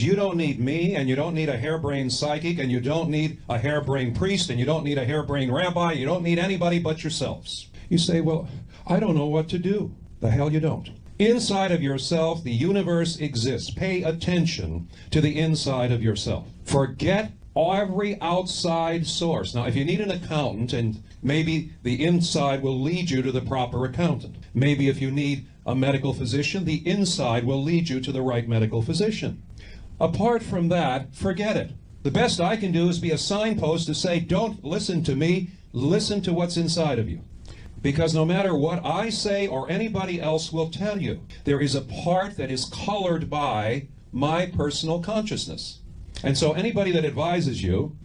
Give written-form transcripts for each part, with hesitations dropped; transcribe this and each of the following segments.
You don't need me, and you don't need a harebrained psychic, and you don't need a harebrained priest, and you don't need a harebrained rabbi. You don't need anybody but yourselves. You say, well, I don't know what to do. The hell you don't. Inside of yourself, the universe exists. Pay attention to the inside of yourself. Forget every outside source. Now, if you need an accountant, and maybe the inside will lead you to the proper accountant. Maybe if you need a medical physician, the inside will lead you to the right medical physician. Apart from that, forget it. The best I can do is be a signpost to say, don't listen to me, listen to what's inside of you. Because no matter what I say or anybody else will tell you, there is a part that is colored by my personal consciousness. And so anybody that advises you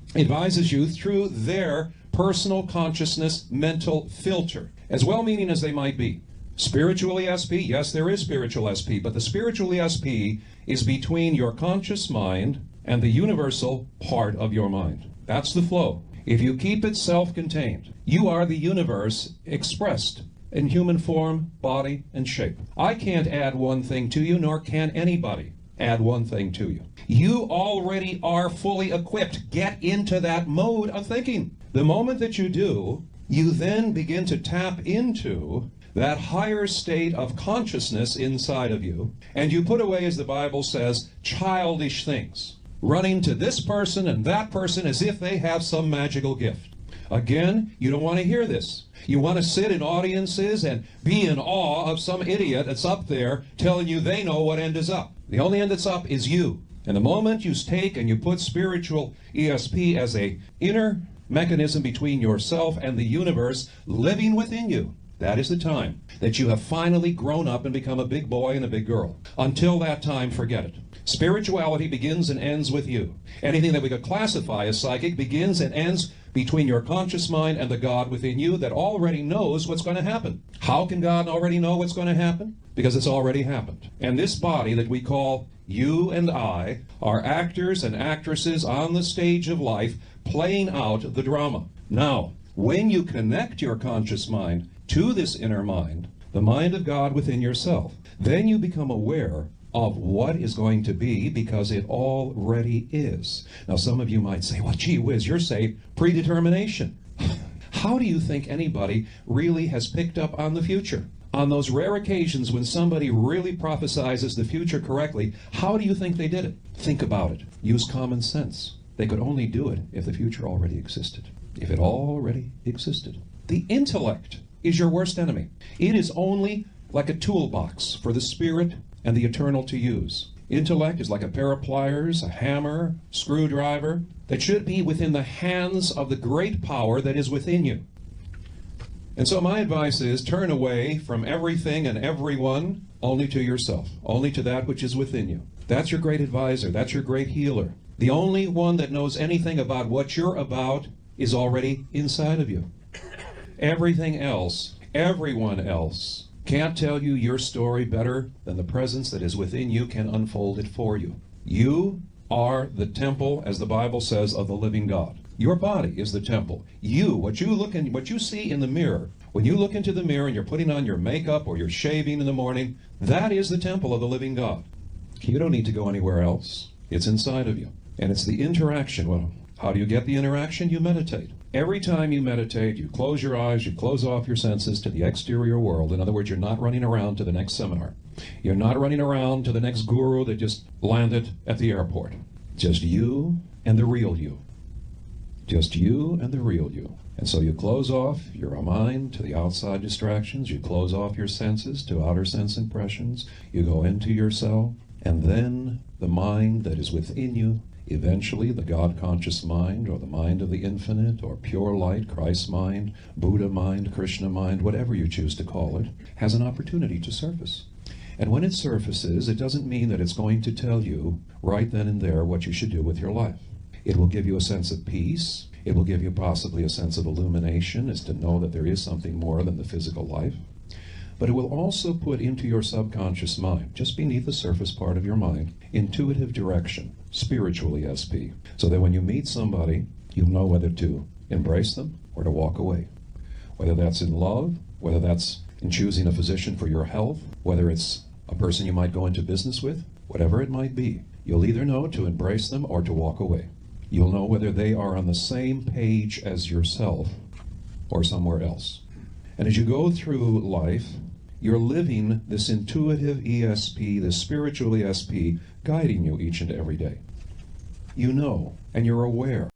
through their personal consciousness mental filter, as well-meaning as they might be. Spiritual ESP, yes, there is spiritual SP, but the spiritual ESP is between your conscious mind and the universal part of your mind. That's the flow. If you keep it self-contained, you are the universe expressed in human form, body, and shape. I can't add one thing to you, nor can anybody add one thing to you. You already are fully equipped. Get into that mode of thinking. The moment that you do, you then begin to tap into that higher state of consciousness inside of you, and you put away, as the Bible says, childish things, running to this person and that person as if they have some magical gift. Again, you don't want to hear this. You want to sit in audiences and be in awe of some idiot that's up there telling you they know what end is up. The only end that's up is you. And the moment you take and you put spiritual ESP as a inner mechanism between yourself and the universe living within you, that is the time that you have finally grown up and become a big boy and a big girl. Until that time, forget it. Spirituality begins and ends with you. Anything that we could classify as psychic begins and ends between your conscious mind and the God within you that already knows what's going to happen. How can God already know what's going to happen? Because it's already happened. And this body that we call you and I are actors and actresses on the stage of life playing out the drama. Now, when you connect your conscious mind to this inner mind, the mind of God within yourself, then you become aware of what is going to be because it already is. Now, some of you might say, well, gee whiz, you're saying predetermination. How do you think anybody really has picked up on the future? On those rare occasions when somebody really prophesizes the future correctly, how do you think they did it? Think about it. Use common sense. They could only do it if the future already existed. If it already existed. The intellect is your worst enemy. It is only like a toolbox for the spirit and the eternal to use. Intellect is like a pair of pliers, a hammer, screwdriver, that should be within the hands of the great power that is within you. And so my advice is turn away from everything and everyone only to yourself, only to that which is within you. That's your great advisor. That's your great healer. The only one that knows anything about what you're about is already inside of you. Everything else, everyone else, can't tell you your story better than the presence that is within you can unfold it for you. You are the temple, as the Bible says, of the living God. Your body is the temple. You, what you see in the mirror, when you look into the mirror and you're putting on your makeup or you're shaving in the morning, that is the temple of the living God. You don't need to go anywhere else. It's inside of you. And it's the interaction. Well, how do you get the interaction? You meditate. Every time you meditate, you close your eyes, you close off your senses to the exterior world. In other words, you're not running around to the next seminar. You're not running around to the next guru that just landed at the airport. Just you and the real you. Just you and the real you. And so you close off your mind to the outside distractions. You close off your senses to outer sense impressions. You go into yourself. And then the mind that is within you, eventually the God-conscious mind, or the mind of the infinite, or pure light, Christ mind, Buddha mind, Krishna mind, whatever you choose to call it, has an opportunity to surface. And when it surfaces, it doesn't mean that it's going to tell you right then and there what you should do with your life. It will give you a sense of peace. It will give you possibly a sense of illumination as to know that there is something more than the physical life. But it will also put into your subconscious mind, just beneath the surface part of your mind, intuitive direction, spiritual ESP, so that when you meet somebody, you'll know whether to embrace them or to walk away. Whether that's in love, whether that's in choosing a physician for your health, whether it's a person you might go into business with, whatever it might be, You'll either know to embrace them or to walk away. You'll know whether they are on the same page as yourself or somewhere else. And as you go through life, you're living this intuitive ESP, this spiritual ESP, guiding you each and every day. You know, and you're aware.